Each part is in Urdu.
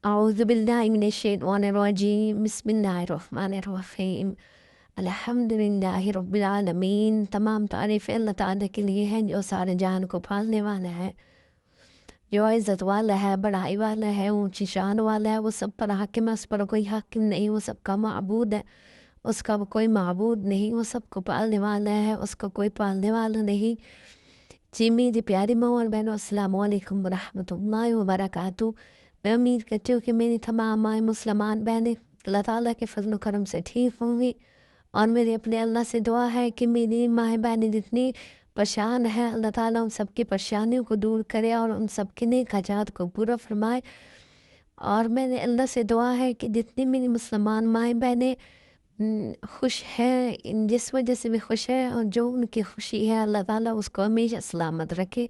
اعوذ باللہ من الشیطان الرجیم، بسم اللہ الرحمن الرحیم، الحمد للہ رب العالمین۔ تمام تعریف اللہ تعالیٰ کے لیے ہیں جو سارے جہان کو پالنے والا ہے، جو عزت والا ہے، بڑائی والا ہے، اونچی شان والا ہے۔ وہ سب پر حاکم ہے، اس پر کوئی حاکم نہیں، وہ سب کا معبود ہے، اس کا کوئی معبود نہیں، وہ سب کو پالنے والا ہے، اس کا کوئی پالنے والا نہیں۔ جی میری پیاری ماں اور بہنوں، السلام علیکم ورحمۃ اللہ وبرکاتہ۔ میں امید کرتی ہوں کہ میری تمام مائیں مسلمان بہنیں اللہ تعالیٰ کے فضل و کرم سے ٹھیک ہوں گی، اور میری اپنے اللہ سے دعا ہے کہ میری مائیں بہنیں جتنی پریشان ہیں، اللہ تعالیٰ ان سب کی پریشانیوں کو دور کرے اور ان سب کے نیک حاجات کو پورا فرمائے۔ اور میں نے اللہ سے دعا ہے کہ جتنی میری مسلمان مائیں بہنیں خوش ہیں، جس وجہ سے بھی خوش ہے، اور جو ان کی خوشی ہے، اللہ تعالیٰ اس کو ہمیشہ سلامت رکھے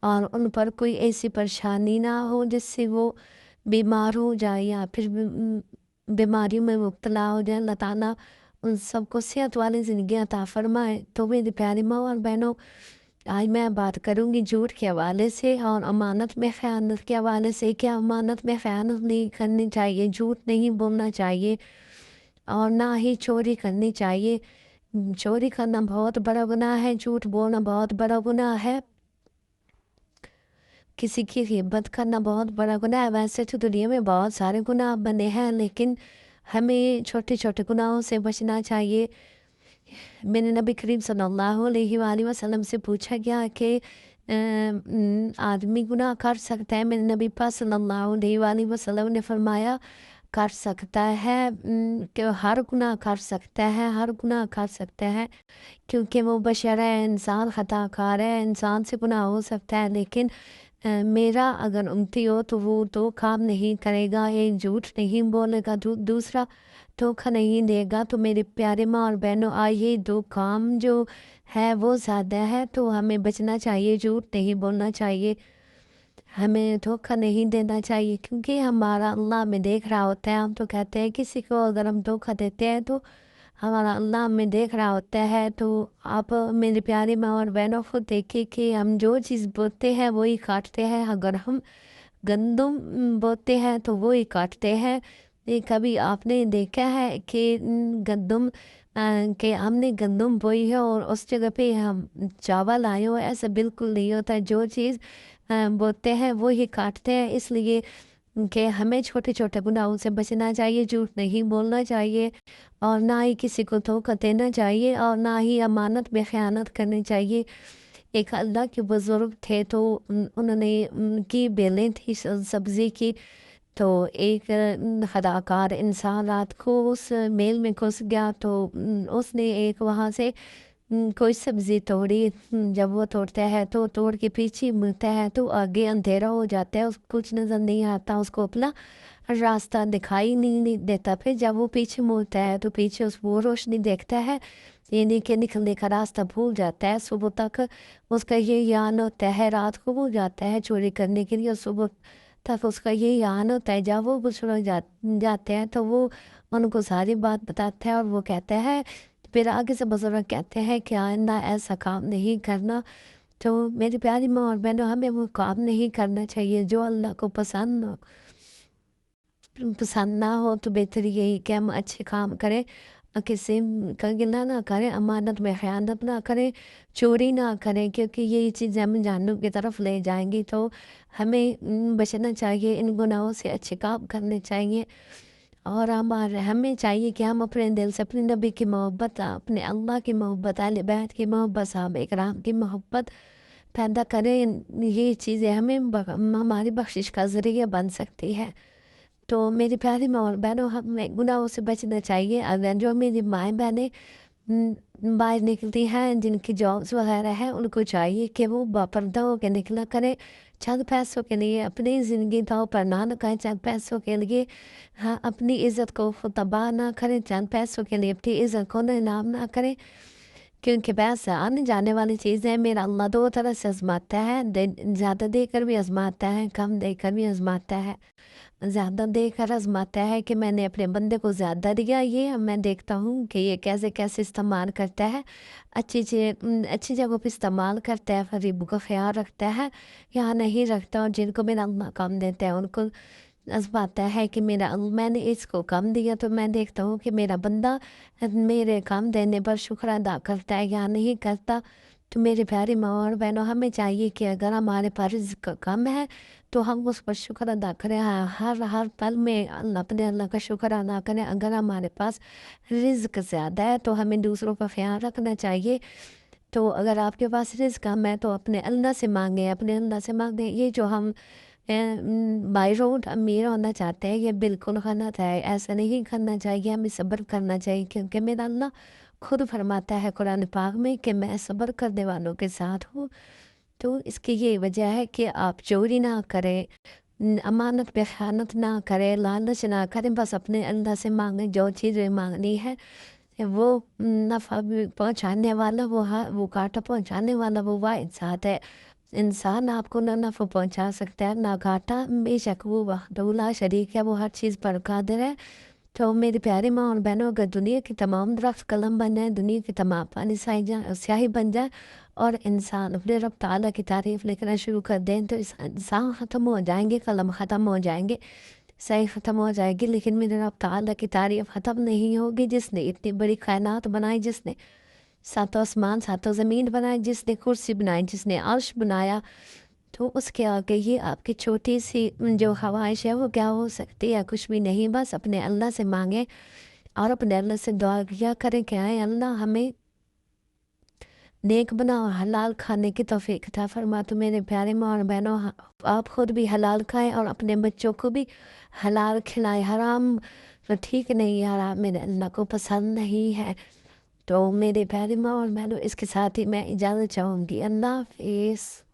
اور ان پر کوئی ایسی پریشانی نہ ہو جس سے وہ بیمار ہو جائے یا پھر بیماریوں میں مبتلا ہو جائے۔ اللہ تعالیٰ ان سب کو صحت والی زندگی عطا فرمائے۔ تو میری پیاری ماں اور بہنوں، آج میں بات کروں گی جھوٹ کے حوالے سے اور امانت میں خیانت کے حوالے سے۔ کیا امانت میں خیانت نہیں کرنی چاہیے، جھوٹ نہیں بولنا چاہیے، اور نہ ہی چوری کرنی چاہیے۔ چوری کرنا بہت بڑا گناہ ہے، جھوٹ بولنا بہت بڑا گناہ ہے، کسی کی غیبت کرنا بہت بڑا گناہ ہے۔ ویسے تو دنیا میں بہت سارے گناہ بنے ہیں، لیکن ہمیں چھوٹے چھوٹے گناہوں سے بچنا چاہیے۔ میں نے نبی کریم صلی اللہ علیہ وآلہ وسلم سے پوچھا گیا کہ آدمی گناہ کر سکتا ہے؟ میرے نبی پاک صلی اللہ علیہ وآلہ وسلم نے فرمایا کر سکتا ہے، کہ ہر گناہ کر سکتا ہے، ہر گناہ کر سکتا ہے، کیونکہ وہ بشر ہے، انسان خطا کار ہے، انسان سے گناہ ہو سکتا ہے، لیکن میرا اگر امتی ہو تو وہ تو کام نہیں کرے گا، ایک جھوٹ نہیں بولے گا، دوسرا دھوکہ نہیں دے گا۔ تو میرے پیارے ماں اور بہنوں، آئیے دو کام جو ہے وہ زیادہ ہے، تو ہمیں بچنا چاہیے، جھوٹ نہیں بولنا چاہیے، ہمیں دھوکہ نہیں دینا چاہیے، کیونکہ ہمارا اللہ ہمیں دیکھ رہا ہوتا ہے۔ ہم تو کہتے ہیں کسی کو اگر ہم دھوکہ دیتے ہیں تو ہمارا اللہ ہمیں دیکھ رہا ہوتا ہے۔ تو آپ میرے پیارے ماں اور بہنوں خود دیکھیں کہ ہم جو چیز بوتے ہیں وہی کاٹتے ہیں۔ اگر ہم گندم بوتے ہیں تو وہی کاٹتے ہیں۔ کبھی آپ نے دیکھا ہے کہ گندم کہ ہم نے گندم بوئی ہے اور اس جگہ پہ ہم چاول آئے ہو؟ ایسا بالکل نہیں ہوتا ہے، جو چیز بوتے ہیں وہی کاٹتے ہیں۔ اس لیے کہ ہمیں چھوٹے چھوٹے گناہوں سے بچنا چاہیے، جھوٹ نہیں بولنا چاہیے، اور نہ ہی کسی کو دھوکہ دینا چاہیے، اور نہ ہی امانت میں خیانت کرنی چاہیے۔ ایک اللہ کے بزرگ تھے، تو انہوں نے ان کی بیلیں تھی سبزی کی، تو ایک خداکار انسان رات کو اس میل میں گھس گیا، تو اس نے ایک وہاں سے کوئی سبزی توڑی۔ جب وہ توڑتا ہے تو توڑ کے پیچھے مڑتا ہے تو آگے اندھیرا ہو جاتا ہے، اس کو کچھ نظر نہیں آتا، اس کو اپنا راستہ دکھائی نہیں دیتا۔ پھر جب وہ پیچھے مڑتا ہے تو پیچھے وہ روشنی دیکھتا ہے، یعنی کہ نکلنے کا راستہ بھول جاتا ہے۔ صبح تک اس کا یہ یان ہوتا ہے، رات کو وہ جاتا ہے چوری کرنے کے لیے، اور صبح تک اس کا یہ یان ہوتا ہے۔ جب وہ بزرگ جاتے ہیں تو وہ ان کو ساری بات بتاتا ہے، اور وہ کہتا ہے، پھر آگے سے بزرگ کہتے ہیں کہ آئندہ ایسا کام نہیں کرنا۔ تو میری پیاری ماں اور بہنوں، ہمیں وہ کام نہیں کرنا چاہیے جو اللہ کو پسند نہ ہو۔ تو بہتر یہی کہ ہم اچھے کام کریں، کسی کا گلہ نہ کریں، امانت میں خیانت نہ کریں، چوری نہ کریں، کیونکہ یہی چیزیں ہمیں جہنم کی طرف لے جائیں گی۔ تو ہمیں بچنا چاہیے، ان گناہوں سے اچھے کام کرنے چاہیے، اور ہمیں چاہیے کہ ہم اپنے دل سے اپنے نبی کی محبت، اپنے اللہ کی محبت، اہل بیت کی محبت، صحابہ اکرام کی محبت پیدا کریں۔ یہ چیزیں ہماری بخشش کا ذریعہ بن سکتی ہے۔ تو میری پیاری ماں اور بہنوں، ہمیں گناہوں سے بچنا چاہیے۔ اگر جو میری مائیں بہنیں باہر نکلتی ہیں، جن کی جابس وغیرہ ہیں، ان کو چاہیے کہ وہ باپردہ ہو کے نکلا کریں، چند پیسوں کے لیے اپنی زندگی داؤ پر نہ لگائیں، چند پیسوں کے لیے اپنی عزت کو خود تباہ نہ کریں، چند پیسوں کے لیے اپنی عزت کو نیلام نہ کریں، کیونکہ پیسہ آنے جانے والی چیز ہے۔ میرا اللہ دو طرح سے آزماتا ہے، زیادہ دے کر بھی آزماتا ہے، کم دے کر بھی آزماتا ہے۔ زیادہ دے کر آزماتا ہے کہ میں نے اپنے بندے کو زیادہ دیا، یہ میں دیکھتا ہوں کہ یہ کیسے استعمال کرتا ہے، اچھی جگہ پہ استعمال کرتا ہے، غریبوں کا خیال رکھتا ہے یا نہیں رکھتا، اور جن کو میرا اللہ کام دیتا ہے ان کو نظم آتا ہے کہ میں نے اس کو کم دیا تو میں دیکھتا ہوں کہ میرا بندہ میرے کم دینے پر شکر ادا کرتا ہے یا نہیں کرتا۔ تو میرے پیارے ماں اور بہنوں، ہمیں چاہیے کہ اگر ہمارے پاس رزق کم ہے تو ہم اس پر شکر ادا کریں، ہر پل میں اللہ کا شکر ادا کریں۔ اگر ہمارے پاس رزق زیادہ ہے تو ہمیں دوسروں کا خیال رکھنا چاہیے۔ تو اگر آپ کے پاس رزق کم ہے تو اپنے اللہ سے مانگیں، اپنے اللہ سے مانگیں۔ یہ جو ہم بائی روڈ امیر ہونا چاہتے ہیں، یہ بالکل غلط ہے، ایسا نہیں کرنا چاہیے، ہمیں صبر کرنا چاہیے، کیونکہ میرا اللہ خود فرماتا ہے قرآن پاک میں کہ میں صبر کرنے والوں کے ساتھ ہوں۔ تو اس کی یہ وجہ ہے کہ آپ چوری نہ کریں، امانت پہ خیانت نہ کریں، لالچ نہ کریں، بس اپنے اللہ سے مانگیں جو چیزیں مانگنی ہے۔ وہ نفع پہنچانے والا، وہ کاٹا پہنچانے والا وہ واحد ذات ہے۔ انسان آپ کو نہ نفع پہنچا سکتا ہے نہ گھاٹا، بے شک وہ وحدہ لا شریک ہے، وہ ہر چیز پر قادر ہے۔ تو میرے پیارے ماں اور بہنوں، اگر دنیا کے تمام درخت قلم بن جائیں، دنیا کے تمام پانی سیاہی بن جائے اور انسان اپنے رب تعالیٰ کی تعریف لکھنا شروع کر دیں تو انسان ختم ہو جائیں گے، قلم ختم ہو جائیں گے، سیاہی ختم ہو جائے گی، لیکن میرے رب تعالیٰ کی تعریف ختم نہیں ہوگی، جس نے اتنی بڑی کائنات بنائی، جس نے ساتوں آسمان ساتوں زمین بنائی، جس نے کرسی بنائی، جس نے عرش بنایا۔ تو اس کے آگے یہ آپ کی چھوٹی سی جو خواہش ہے وہ کیا ہو سکتی ہے؟ کچھ بھی نہیں، بس اپنے اللہ سے مانگیں اور اپنے اللہ سے دعا کیا کریں کہ اے اللہ ہمیں نیک بنا اور حلال کھانے کی توفیق عطا فرما۔ تو میرے پیارے ماں اور بہنوں، آپ خود بھی حلال کھائیں اور اپنے بچوں کو بھی حلال کھلائیں۔ حرام تو ٹھیک نہیں، حرام میرے اللہ کو پسند نہیں ہے۔ تو میرے پیارے ماں اور بہنوں، اس کے ساتھ ہی میں اجازت چاہوں گی۔ اللہ حافظ۔